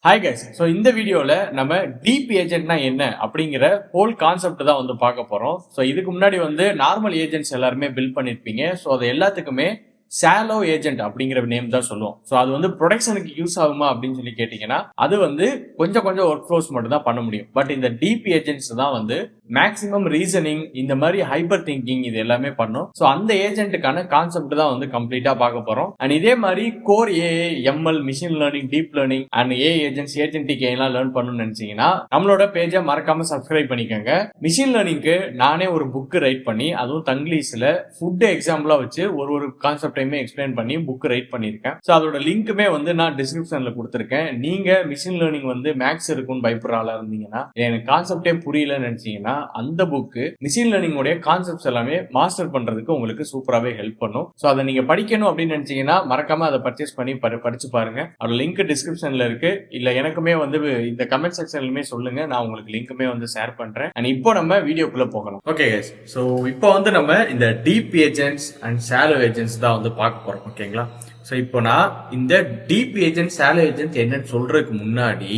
Hi guys. So இந்த வீடியோவில் நம்ம டீப் ஏஜென்ட்னா என்ன அப்படிங்கிற ஹோல் கான்செப்ட் தான் வந்து பார்க்க போகிறோம். ஸோ இதுக்கு முன்னாடி வந்து நார்மல் ஏஜென்ட்ஸ் எல்லாருமே பில்ட் பண்ணியிருப்பீங்க. ஸோ அது எல்லாத்துக்குமே ஷாலோ ஏஜென்ட் அப்படிங்கிற நேம் தான் சொல்லுவோம். ஸோ அது வந்து ப்ரொடக்ஷனுக்கு யூஸ் ஆகுமா அப்படின்னு சொல்லி கேட்டிங்கன்னா அது வந்து கொஞ்சம் கொஞ்சம் ஒர்க் ஃப்ளோஸ் மட்டும் தான் பண்ண முடியும். பட் இந்த டீப் ஏஜென்ட்ஸ் தான் வந்து மேக்ஸிமம் ரீசனிங், இந்த மாதிரி ஹைப்பர் திங்கிங் இது எல்லாமே பண்ணும். ஸோ அந்த ஏஜென்ட்டுக்கான கான்செப்ட் தான் வந்து கம்ப்ளீட்டா பார்க்க போறோம். அண்ட் இதே மாதிரி core AI, ML, machine learning, deep learning and AI agents, agentic எல்லாம் லேர்ன் பண்ணணும்னு நினைச்சீங்கன்னா நம்மளோட பேஜை மறக்காம சப்ஸ்கிரைப் பண்ணிக்கோங்க. மிஷின் லேர்னிங்க்கு நானே ஒரு புக் ரைட் பண்ணி, அதுவும் தங்கிலீஷ்ல ஃபுட் எக்ஸாம்பிளா வச்சு ஒரு கான்செப்டையுமே எக்ஸ்பிளைன் பண்ணி புக் ரைட் பண்ணியிருக்கேன். ஸோ அதோட லிங்க்குமே வந்து நான் டிஸ்கிரிப்ஷன்ல கொடுத்துருக்கேன். நீங்க மிஷின் லேர்னிங் வந்து மேக்ஸ் இருக்கும்னு பயப்படுற ஆளா இருந்தீங்கன்னா, எனக்கு கான்செப்டே புரியலன்னு நினைச்சீங்கன்னா அந்த புக்கு மிஷின் லேர்னிங் உடைய கான்செப்ட்ஸ் எல்லாமே மாஸ்டர் பண்றதுக்கு உங்களுக்கு சூப்பராகவே ஹெல்ப் பண்ணும். ஸோ அதை நீங்க படிக்கணும் அப்படின்னு நினைச்சீங்கன்னா மறக்காம அதை பர்ச்சேஸ் பண்ணி படிச்சு பாருங்க. அதோட லிங்க் டிஸ்கிரிப்ஷன்ல இருக்கு. இல்ல எனக்குமே வந்து இந்த கமெண்ட் செக்ஷன்லயுமே சொல்லுங்க, நான் உங்களுக்கு லிங்க்குமே வந்து ஷேர் பண்றேன். அண்ட் இப்போ நம்ம வீடியோக்குள்ள போகலாம். ஓகே கைஸ், ஸோ இப்போ வந்து நம்ம இந்த deep agents and shallow agents தான் வந்து பார்க்க போறோம். ஓகேங்களா? ஸோ இப்போ நான் இந்த டீப் ஏஜென்ட், ஷாலோ ஏஜென்ட் என்னன்னு சொல்றதுக்கு முன்னாடி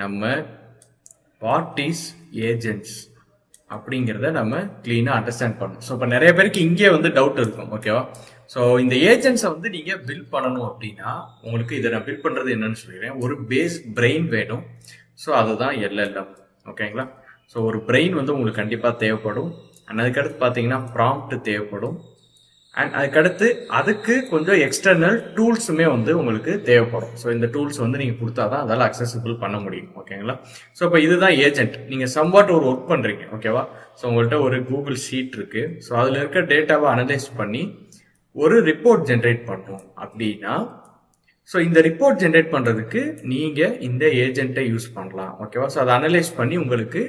நம்ம வாட் இஸ் ஏஜென்ட்ஸ் அப்படிங்கிறத நம்ம கிளீனா அண்டர்ஸ்டாண்ட் பண்ணணும். ஸோ இப்போ நிறைய பேருக்கு இங்கே வந்து டவுட் இருக்கும். ஓகேவா? ஸோ இந்த ஏஜென்ட்ஸை வந்து நீங்க பில்ட் பண்ணணும் அப்படின்னா உங்களுக்கு இதை நான் பில்ட் பண்றது என்னன்னு சொல்லிடுறேன். ஒரு பேஸ் பிரெயின் வேணும். ஸோ அதுதான் எல்எல்எம். ஓகேங்களா? ஸோ ஒரு பிரெயின் வந்து உங்களுக்கு கண்டிப்பாக தேவைப்படும். அண்ட் அதுக்கடுத்து பார்த்தீங்கன்னா ப்ராம்ப்ட் தேவைப்படும். அண்ட் அதுக்கடுத்து அதுக்கு கொஞ்சம் எக்ஸ்டர்னல் டூல்ஸுமே வந்து உங்களுக்கு தேவைப்படும். ஸோ இந்த டூல்ஸ் வந்து நீங்கள் கொடுத்தா தான் அதால் அக்சசிபிள் பண்ண முடியும். ஓகேங்களா? ஸோ இப்போ இதுதான் ஏஜென்ட். நீங்கள் சம்வாட் ஒரு ஒர்க் பண்ணுறீங்க. ஓகேவா? ஸோ உங்கள்கிட்ட ஒரு கூகுள் ஷீட் இருக்கு. ஸோ அதில் இருக்க டேட்டாவை அனலைஸ் பண்ணி ஒரு ரிப்போர்ட் ஜென்ரேட் பண்ணணும் அப்படின்னா, ஸோ இந்த ரிப்போர்ட் ஜென்ரேட் பண்ணுறதுக்கு நீங்கள் இந்த ஏஜென்ட்டை யூஸ் பண்ணலாம். ஓகேவா? ஸோ அதை அனலைஸ் பண்ணி உங்களுக்கு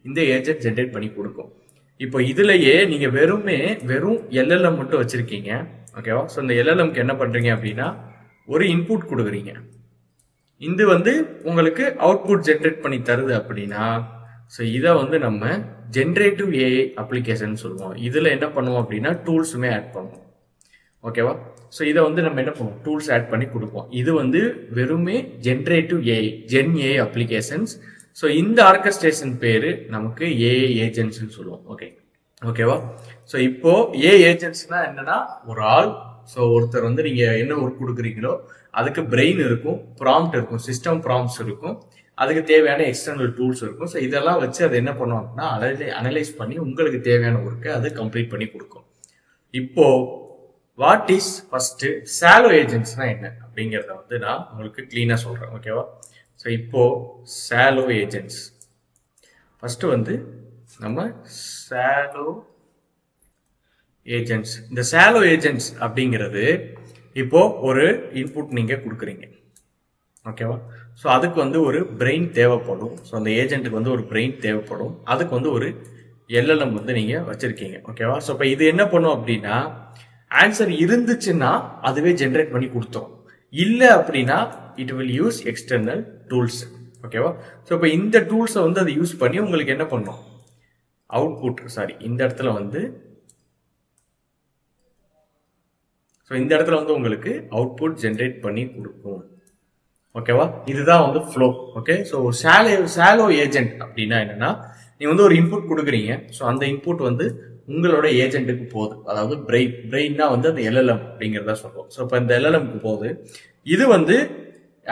இந்த ஏஜென்ட் ஜென்ரேட் பண்ணி கொடுக்கும். இப்போ இதுலயே நீங்க வெறும் எல்எல்எம் மட்டும் வச்சிருக்கீங்க. ஓகேவா? ஸோ இந்த எல்எல்எம்க்கு என்ன பண்றீங்க அப்படின்னா ஒரு இன்புட் கொடுக்குறீங்க. இது வந்து உங்களுக்கு அவுட்புட் ஜென்ரேட் பண்ணி தருது அப்படின்னா, ஸோ இதை வந்து நம்ம ஜென்ரேட்டிவ் ஏஐ அப்ளிகேஷன் சொல்லுவோம். இதுல என்ன பண்ணுவோம் அப்படின்னா டூல்ஸுமே ஆட் பண்ணுவோம். ஓகேவா? ஸோ இதை வந்து நம்ம என்ன பண்ணுவோம், டூல்ஸ் ஆட் பண்ணி கொடுப்போம். இது வந்து வெறுமே generative AI, gen AI applications. So இந்த ஆர்கஸ்ட்ரேஷன் பேரு நமக்கு ஏஐ ஏஜென்ட்ஸ் சொல்லுவோம். ஓகேவா? ஸோ இப்போ ஏ ஏஜென்ட்ஸ்னா என்னன்னா ஒரு ஆள். ஸோ ஒருத்தர் வந்து நீங்க என்ன ஒர்க் கொடுக்குறீங்களோ அதுக்கு பிரெயின் இருக்கும், ப்ராம்ப்ட் இருக்கும், சிஸ்டம் ப்ராம்ப்ட்ஸ் இருக்கும், அதுக்கு தேவையான எக்ஸ்டர்னல் டூல்ஸ் இருக்கும். ஸோ இதெல்லாம் வச்சு அதை என்ன பண்ணுவோம் அப்படின்னா அனலைஸ் பண்ணி உங்களுக்கு தேவையான ஒர்க்கை அது கம்ப்ளீட் பண்ணி கொடுக்கும். இப்போ வாட் இஸ் ஃபர்ஸ்ட் ஷாலோ ஏஜென்ட்ஸ்னா என்ன அப்படிங்கிறத வந்து நான் உங்களுக்கு கிளீனா சொல்றேன். ஓகேவா? ஸோ இப்போ ஷாலோ ஏஜென்ட்ஸ் ஃபர்ஸ்ட் வந்து நம்ம ஷாலோ ஏஜென்ட்ஸ். இந்த ஷாலோ ஏஜென்ட்ஸ் அப்படிங்கிறது இப்போ ஒரு இன்புட் நீங்க கொடுக்குறீங்க. ஓகேவா? ஸோ அதுக்கு வந்து ஒரு பிரெயின் தேவைப்படும். ஸோ அந்த ஏஜென்ட்டுக்கு வந்து ஒரு பிரெயின் தேவைப்படும். அதுக்கு வந்து ஒரு எல்எல்எம் வந்து நீங்க வச்சிருக்கீங்க. ஓகேவா? ஸோ இப்போ இது என்ன பண்ணும் அப்படின்னா ஆன்சர் இருந்துச்சுன்னா அதுவே ஜென்ரேட் பண்ணி கொடுத்தோம். இல்லை அப்படின்னா it will use external tools. ஓகேவா? ஸோ இப்போ இந்த டூல்ஸை வந்து அதை யூஸ் பண்ணி உங்களுக்கு என்ன பண்ணும், அவுட்புட் இந்த இடத்துல வந்து ஸோ இந்த இடத்துல வந்து உங்களுக்கு அவுட்புட் ஜென்ரேட் பண்ணி கொடுக்கும். ஓகேவா? இதுதான் வந்து flow. Okay? So shallow agent அப்படின்னா என்னன்னா நீங்க வந்து ஒரு இன்புட் கொடுக்குறீங்க. ஸோ அந்த இன்புட் வந்து உங்களோட ஏஜென்ட்டுக்கு போகுது. அதாவது பிரெயின்னா வந்து அந்த எல்எல்எம் அப்படிங்கிறத சொல்லுவோம். ஸோ இப்போ இந்த எல்எல்எம்க்கு போகுது. இது வந்து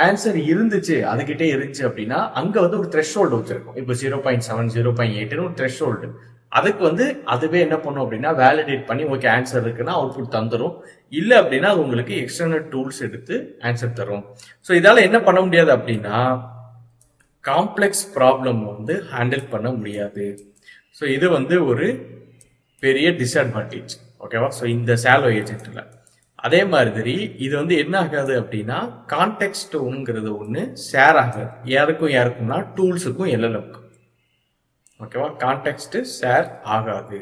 ஆன்சர் இருந்துச்சு, அதுகிட்டே இருந்துச்சு அப்படின்னா அங்க வந்து ஒரு த்ரெஷ்ஹோல்டு வச்சிருக்கும். இப்போ 0.7, 0.8 ஒரு த்ரெஷ்ஹோல்டு. அதுக்கு வந்து அதுவே என்ன பண்ணும் அப்படின்னா வேலிடேட் பண்ணி ஓகே ஆன்சர் இருக்குன்னா அவுட்புட் தந்துடும். இல்லை அப்படின்னா அது உங்களுக்கு எக்ஸ்டர்னல் டூல்ஸ் எடுத்து ஆன்சர் தரும். ஸோ இதால என்ன பண்ண முடியாது அப்படின்னா காம்ப்ளெக்ஸ் ப்ராப்ளம் வந்து ஹேண்டில் பண்ண முடியாது. ஸோ இது வந்து ஒரு பெரிய டிஸ்அட்வான்டேஜ். ஓகேவா? ஸோ இந்த ஷாலோ ஏஜென்ட்ல அதே மாதிரி இது வந்து என்ன ஆகாது அப்படின்னா கான்டெக்ஸ்ட்ங்கிறது ஒன்று ஷேர் ஆகாது. யாருக்கும்னா டூல்ஸுக்கும் எல்எல்எம்க்கும். ஓகேவா? கான்டெக்ஸ்ட் ஷேர் ஆகாது.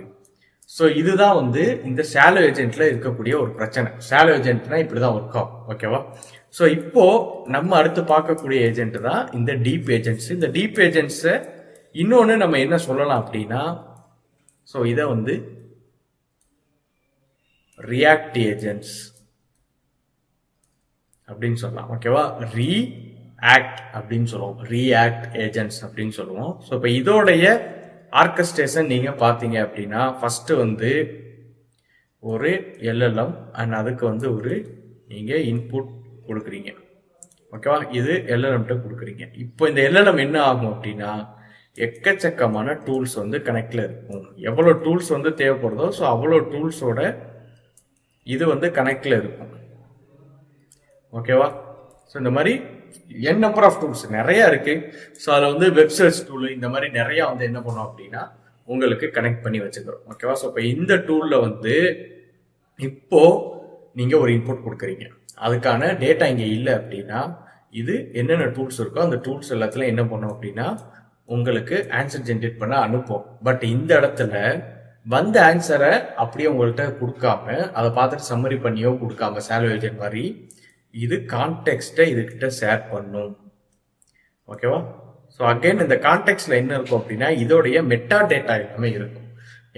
ஸோ இதுதான் வந்து இந்த ஷாலோ ஏஜென்ட்ல இருக்கக்கூடிய ஒரு பிரச்சனை. ஷாலோ ஏஜென்ட்னா இப்படிதான் ஒர்க் ஆகும். ஓகேவா? ஸோ இப்போ நம்ம அடுத்து பார்க்கக்கூடிய ஏஜென்ட் தான் இந்த டீப் ஏஜென்ட்ஸ். இந்த டீப் ஏஜென்ட்ஸை இன்னொன்று நம்ம என்ன சொல்லலாம் அப்படின்னா, ஸோ இதை வந்து ரியாக்ட் ஏஜென்ட்ஸ் அப்படின்னு சொல்லலாம். ஓகேவா? ஆக்ட் அப்படின்னு சொல்லுவோம், ரீஆக்ட் ஏஜென்ட்ஸ் அப்படின்னு சொல்லுவோம். ஸோ இப்போ இதோடைய ஆர்கஸ்ட்ரேஷன் நீங்கள் பார்த்தீங்க அப்படின்னா ஃபர்ஸ்ட் வந்து ஒரு எல்எல்எம் அண்ட் அதுக்கு வந்து ஒரு நீங்கள் இன்புட் கொடுக்குறீங்க. ஓகேவா, இது எல்எல்எம்கிட்ட கொடுக்குறீங்க. இப்போ இந்த எல்எல்எம் என்ன ஆகும் அப்படின்னா எக்கச்சக்கமான டூல்ஸ் வந்து கனெக்ட்ல இருக்கும். எவ்வளோ டூல்ஸ் வந்து தேவைப்படுதோ ஸோ அவ்வளோ டூல்ஸோட இது வந்து கனெக்ட்ல இருக்கும். ஓகேவா, ஸோ இந்த மாதிரி என் நம்பர் ஆஃப் டூல்ஸ் நிறைய இருக்கு. ஸோ அதில் வந்து வெப் சர்ச் டூல் இந்த மாதிரி நிறைய வந்து என்ன பண்ணோம் அப்படின்னா உங்களுக்கு கனெக்ட் பண்ணி வச்சுக்கிறோம். ஓகேவா, ஸோ இப்போ இந்த டூல்ல வந்து இப்போ நீங்க ஒரு இன்புட் கொடுக்குறீங்க, அதுக்கான டேட்டா இங்கே இல்லை அப்படின்னா இது என்னென்ன டூல்ஸ் இருக்கோ அந்த டூல்ஸ் எல்லாத்துலையும் என்ன பண்ணோம் அப்படின்னா உங்களுக்கு ஆன்சர் ஜென்ரேட் பண்ண அனுப்போம். பட் இந்த இடத்துல வந்த ஆன்சரை அப்படியே உங்கள்கிட்ட கொடுக்காம அதை பார்த்துட்டு சம்மரி பண்ணியோ கொடுக்காம சாலோ ஏஜென்ட் மாதிரி இது கான்டெக்ஸ்ட்டை இதுகிட்ட ஷேர் பண்ணும். ஓகேவா, ஸோ அகைன் இந்த கான்டெக்ட்ல என்ன இருக்கும் அப்படின்னா இதோடைய மெட்டா டேட்டா எல்லாமே இருக்கும்.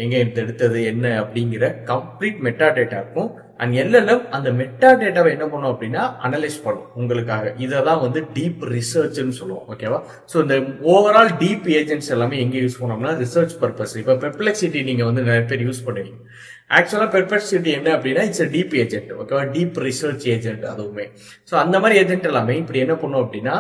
எங்க இது எடுத்தது என்ன அப்படிங்கிற கம்ப்ளீட் மெட்டா டேட்டா இருக்கும். அண்ட் எல்எல்எம் அந்த மெட்டா டேட்டாவை என்ன பண்ணும் அப்படின்னா அனலைஸ் பண்ணும் உங்களுக்காக. இதை தான் வந்து டீப் ரிசர்ச்னு சொல்லுவோம். ஓகேவா, ஸோ இந்த ஓவரால் டீப் ஏஜென்ட்ஸ் எல்லாமே எங்கே யூஸ் பண்ணோம்னா ரிசர்ச் பர்பஸ். இப்போ பெர்ப்ளெக்சிட்டி நீங்க வந்து நிறைய பேர் யூஸ் பண்ணுவீங்க. ஆக்சுவலா பெர்ப்ளெக்சிட்டி என்ன அப்படின்னா இட்ஸ் டீப் ஏஜென்ட். ஓகேவா, டீப் ரிசர்ச் ஏஜென்ட் அதுவுமே. ஸோ அந்த மாதிரி ஏஜென்ட் எல்லாமே இப்படி என்ன பண்ணும் அப்படின்னா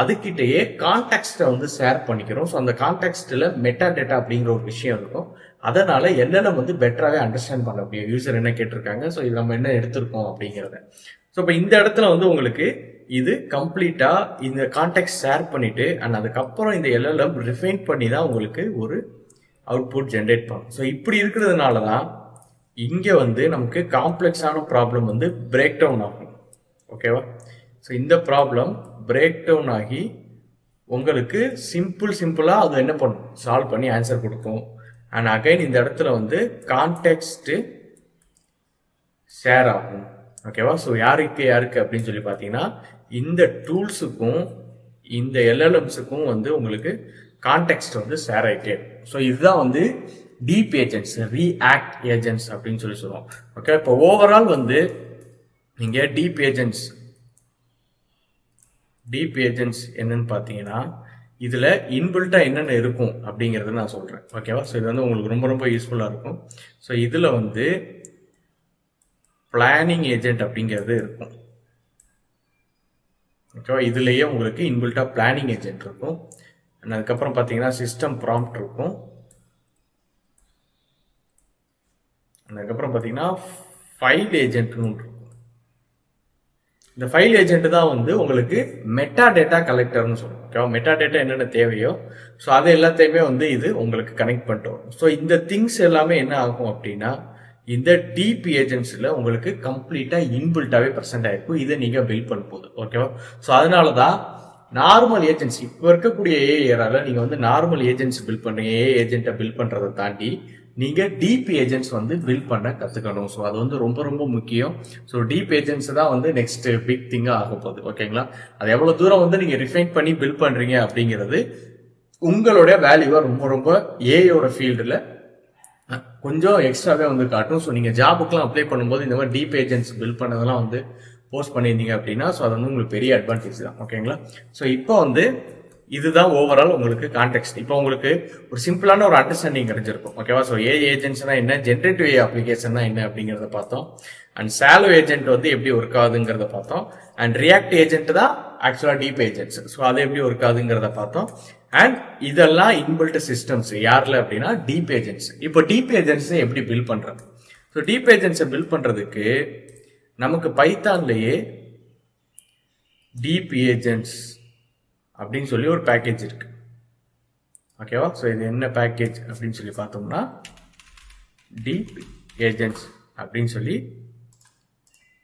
அதுக்கிட்டேயே கான்டெக்ஸ்ட்டை வந்து ஷேர் பண்ணிக்கிறோம். ஸோ அந்த கான்டெக்ஸ்ட்ல மெட்டா டேட்டா அப்படிங்கிற ஒரு விஷயம் இருக்கும். அதனால எல்எல்எம் வந்து பெட்டராகவே அண்டர்ஸ்டாண்ட் பண்ண முடியும் யூசர் என்ன கேட்டிருக்காங்க, ஸோ இது நம்ம என்ன எடுத்திருக்கோம் அப்படிங்கிறத. ஸோ இப்போ இந்த இடத்துல வந்து உங்களுக்கு இது கம்ப்ளீட்டா இந்த கான்டெக்ட் ஷேர் பண்ணிட்டு அண்ட் அதுக்கப்புறம் இந்த எல்எல்எம் ரிஃபைன் பண்ணி தான் உங்களுக்கு ஒரு அவுட்புட் ஜென்ரேட் பண்ணும். ஸோ இப்படி இருக்கிறதுனால தான் இங்கே வந்து நமக்கு காம்ப்ளெக்ஸான ப்ராப்ளம் வந்து பிரேக் டவுன் ஆகும். ஓகேவா, ஸோ இந்த ப்ராப்ளம் பிரேக் டவுன் ஆகி உங்களுக்கு சிம்பிளாக அது என்ன பண்ணும் சால்வ் பண்ணி ஆன்சர் கொடுக்கும். அண்ட் அகைன் இந்த இடத்துல வந்து கான்டெக்ஸ்ட் ஷேர் ஆகும். ஓகேவா, ஸோ யாருக்கு அப்படின்னு சொல்லி பார்த்தீங்கன்னா இந்த டூல்ஸுக்கும் இந்த எல்எல்எம்ஸுக்கும் வந்து உங்களுக்கு கான்டெக்ஸ்ட் வந்து ஷேர் ஆகிட்டே இருக்கும். ஸோ இதுதான் வந்து டீப் ஏஜென்ட்ஸ், ரீஆக்ட் ஏஜென்ட்ஸ் அப்படின்னு சொல்லி சொல்லுவோம். ஓகே, இப்போ ஓவரால் வந்து நீங்க டீப் ஏஜென்ட்ஸ் என்னன்னு பார்த்தீங்கன்னா இதுல இன்பில்ட்டா என்னென்ன இருக்கும் அப்படிங்கறத நான் சொல்றேன். ஓகேவா, ஸோ இது வந்து உங்களுக்கு ரொம்ப ரொம்ப யூஸ்ஃபுல்லா இருக்கும். ஸோ இதுல வந்து பிளானிங் ஏஜென்ட் அப்படிங்கிறது இருக்கும். ஓகேவா, இதுலயே உங்களுக்கு இன்பில்ட்டா பிளானிங் ஏஜென்ட் இருக்கும். அதுக்கப்புறம் பார்த்தீங்கன்னா சிஸ்டம் ப்ராம்ப்ட் இருக்கும். அதுக்கப்புறம் பார்த்தீங்கன்னா ஃபைல் ஏஜென்ட்னு இருக்கும். இந்த ஃபைல் ஏஜென்ட் தான் வந்து உங்களுக்கு மெட்டா டேட்டா கலெக்டர்னு சொல்லுவோம். ஓகேவா, மெட்டா டேட்டா என்னென்ன தேவையோ ஸோ அது எல்லாத்தையுமே வந்து இது உங்களுக்கு கனெக்ட் பண்ணிட்டு வரும். ஸோ இந்த திங்ஸ் எல்லாமே என்ன ஆகும் அப்படின்னா இந்த டீப் ஏஜென்ட்ஸில் உங்களுக்கு கம்ப்ளீட்டாக இன்பில்ட்டாகவே ப்ரெசென்ட் ஆயிருக்கும். இதை நீங்கள் பில்ட் பண்ண போகுது. ஓகேவா, ஸோ அதனால தான் நார்மல் ஏஜென்சி இப்போ இருக்கக்கூடிய ஏஆரால நீங்கள் வந்து நார்மல் ஏஜென்சி பில்ட் பண்ணுறீங்க. ஏஜென்ட்டை பில்ட் பண்ணுறதை தாண்டி நீங்கள் டீப் ஏஜென்ட்ஸ் வந்து பில்ட் பண்ண கற்றுக்கணும். ஸோ அது வந்து ரொம்ப ரொம்ப முக்கியம். ஸோ டீப் ஏஜென்ட்ஸ் தான் வந்து நெக்ஸ்ட் பிக் திங்காக ஆக போகுது. ஓகேங்களா, அது எவ்வளோ தூரம் வந்து நீங்கள் ரிஃபைன் பண்ணி பில்ட் பண்ணுறீங்க அப்படிங்கிறது உங்களுடைய வேல்யூவை ரொம்ப ரொம்ப ஏயோட ஃபீல்டில் கொஞ்சம் எக்ஸ்ட்ராவே வந்து காட்டும். ஸோ நீங்கள் ஜாபுக்கெலாம் அப்ளை பண்ணும்போது இந்த மாதிரி டீப் ஏஜென்ட்ஸ் பில்ட் பண்ணதெல்லாம் வந்து போஸ்ட் பண்ணியிருந்தீங்க அப்படின்னா ஸோ அது வந்து உங்களுக்கு பெரிய அட்வான்டேஜ் தான். ஓகேங்களா, ஸோ இப்போ வந்து இதுதான் ஓவரால் உங்களுக்கு கான்டெக்ஸ்ட். இப்போ உங்களுக்கு ஒரு சிம்பிளான ஒரு அண்டர்ஸ்டாண்டிங் கிடைச்சிருக்கும். ஓகேவா, ஸோ ஏஜென்ட்ஸ்னா என்ன, ஜென்ரேட்டிவ் அப்ளிகேஷன்னா என்ன அப்படிங்கிறத பார்த்தோம். அண்ட் சாலோ ஏஜென்ட் வந்து எப்படி ஒர்க் ஆகுதுங்கிறத பார்த்தோம். அண்ட் ரியாக்ட் ஏஜென்ட் தான் ஆக்சுவலாக டீப் ஏஜென்ட்ஸ். ஸோ அது எப்படி ஒர்க் ஆகுதுங்கிறத பார்த்தோம். அண்ட் இதெல்லாம் இன்பில்ட் சிஸ்டம்ஸ் யாரில் அப்படின்னா டீப் ஏஜென்ட்ஸ். இப்போ டீப் ஏஜென்ட்ஸை எப்படி பில்ட் பண்ணுறது? ஸோ டீப் ஏஜென்ட்ஸை பில்ட் பண்ணுறதுக்கு நமக்கு பைத்தான்லேயே டீப் ஏஜென்ட்ஸ் அப்படின்னு சொல்லி ஒரு பேக்கேஜ் இருக்கு. ஓகேவா, ஸோ இது என்ன பேக்கேஜ் அப்படின்னு சொல்லி பார்த்தோம்னா டீப் ஏஜென்ட்ஸ் அப்படின்னு சொல்லி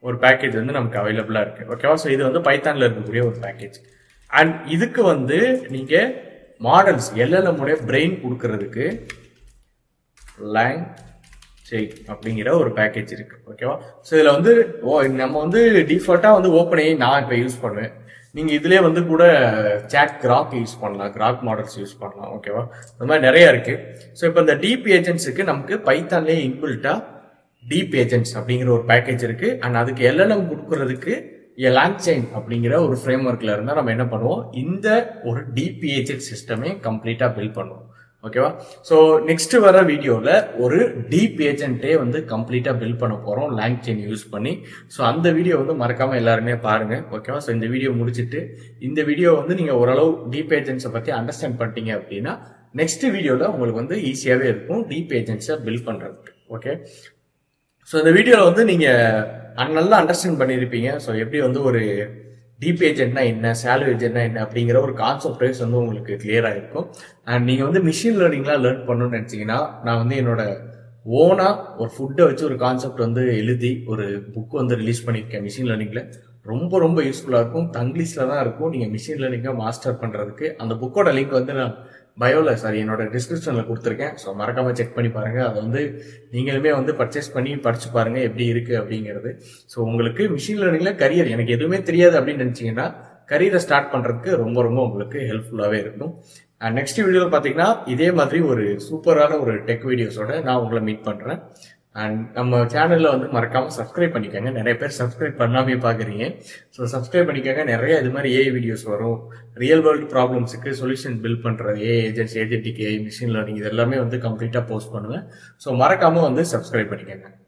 ஒரு பேக்கேஜ் வந்து நமக்கு அவைலபிளாக இருக்கு. ஓகேவா, ஸோ இது வந்து பைத்தான்ல இருக்கக்கூடிய ஒரு பேக்கேஜ். அண்ட் இதுக்கு வந்து நீங்க மாடல்ஸ் எல்எல்எம் உடைய பிரெயின் கொடுக்கறதுக்கு லைன் செக் அப்படிங்கிற ஒரு பேக்கேஜ் இருக்கு. ஓகேவா, ஸோ இதில் வந்து நம்ம வந்து டிஃபால்ட்டாக வந்து ஓப்பன் நான் இப்போ யூஸ் பண்ணுவேன். நீங்கள் இதிலே வந்து கூட சாட் கிராக் யூஸ் பண்ணலாம், கிராக் மாடல்ஸ் யூஸ் பண்ணலாம். ஓகேவா, இந்த மாதிரி நிறைய இருக்கு. ஸோ இப்போ இந்த டீப் ஏஜென்ட்ஸுக்கு நமக்கு பைத்தான்லேயே இன்பில்ட்டா டீப் ஏஜென்ட்ஸ் அப்படிங்கிற ஒரு பேக்கேஜ் இருக்கு. அண்ட் அதுக்கு எல்எல்எம் கொடுக்கறதுக்கு லாங் செயின் அப்படிங்கிற ஒரு ஃப்ரேம் ஒர்க்ல இருந்தால் நம்ம என்ன பண்ணுவோம், இந்த ஒரு டீப் ஏஜென்ட் சிஸ்டமே கம்ப்ளீட்டா பில்ட் பண்ணுவோம். ஓகேவா? ஸோ நெக்ஸ்ட் வர வீடியோவில் ஒரு டீப் ஏஜென்ட்டே வந்து கம்ப்ளீட்டாக பில்ட் பண்ண போகிறோம் லாங் செயின் யூஸ் பண்ணி. ஸோ அந்த வீடியோ வந்து மறக்காமல் எல்லாருமே பாருங்க. ஓகேவா? ஸோ இந்த வீடியோ முடிச்சுட்டு இந்த வீடியோ வந்து நீங்கள் ஓரளவு டீப் ஏஜென்ட்ஸை பற்றி அண்டர்ஸ்டாண்ட் பண்ணிட்டீங்க அப்படின்னா நெக்ஸ்ட் வீடியோவில் உங்களுக்கு வந்து ஈஸியாகவே இருக்கும் டீப் ஏஜென்ட்ஸை பில்ட் பண்ணுறதுக்கு. ஓகே, ஸோ இந்த வீடியோவில் வந்து நீங்கள் நல்லா அண்டர்ஸ்டாண்ட் பண்ணியிருப்பீங்க. ஸோ எப்படி வந்து ஒரு டீப் ஏஜென்ட்னா என்ன, ஷாலோ ஏஜென்ட்னா என்ன அப்படிங்கிற ஒரு கான்செப்ட் வைஸ் வந்து உங்களுக்கு கிளியராக இருக்கும். அண்ட் நீங்கள் வந்து மிஷின் லேர்னிங்லாம் லேர்ன் பண்ணணும்னு நினச்சிங்கன்னா நான் வந்து என்னோட ஓனாக ஒரு ஃபுட்டை வச்சு ஒரு கான்செப்ட் வந்து எழுதி ஒரு புக் வந்து ரிலீஸ் பண்ணியிருக்கேன் மிஷின் லேர்னிங்கில். ரொம்ப ரொம்ப யூஸ்ஃபுல்லாக இருக்கும். தங்கிலீஷில் தான் இருக்கும் நீங்கள் மிஷின் லேர்னிங்கை மாஸ்டர் பண்ணுறதுக்கு. அந்த புக்கோட லிங்க் வந்து நான் என்னோட டிஸ்கிரிப்ஷனில் கொடுத்துருக்கேன். ஸோ மறக்காமல் செக் பண்ணி பாருங்கள். அதை வந்து நீங்களுமே வந்து பர்ச்சேஸ் பண்ணி படித்து பாருங்கள் எப்படி இருக்குது அப்படிங்கிறது. ஸோ உங்களுக்கு மிஷின் லேர்னிங்கில் கரியர் எனக்கு எதுவுமே தெரியாது அப்படின்னு நினச்சிங்கன்னா கரியரை ஸ்டார்ட் பண்ணுறதுக்கு ரொம்ப ரொம்ப உங்களுக்கு ஹெல்ப்ஃபுல்லாகவே இருக்கும். அண்ட் நெக்ஸ்ட் வீடியோவில் பார்த்தீங்கன்னா இதே மாதிரி ஒரு சூப்பரான ஒரு டெக் வீடியோஸோட நான் உங்களை மீட் பண்ணுறேன். அண்ட் நம்ம சேனலில் வந்து மறக்காமல் சப்ஸ்கிரைப் பண்ணிக்கோங்க. நிறைய பேர் சப்ஸ்கிரைப் பண்ணாமே பார்க்குறீங்க. ஸோ சப்ஸ்கிரைப் பண்ணிக்கோங்க. நிறைய இது மாதிரி ஏஐ வீடியோஸ் வரும். ரியல் வேர்ல்டு ப்ராப்ளம்ஸுக்கு சொல்யூஷன் பில்ட் பண்ணுறது, AI agents, agentic AI, machine learning இது எல்லாமே வந்து கம்ப்ளீட்டாக போஸ்ட் பண்ணுவேன். ஸோ மறக்காமல் வந்து சப்ஸ்கிரைப் பண்ணிக்கோங்க.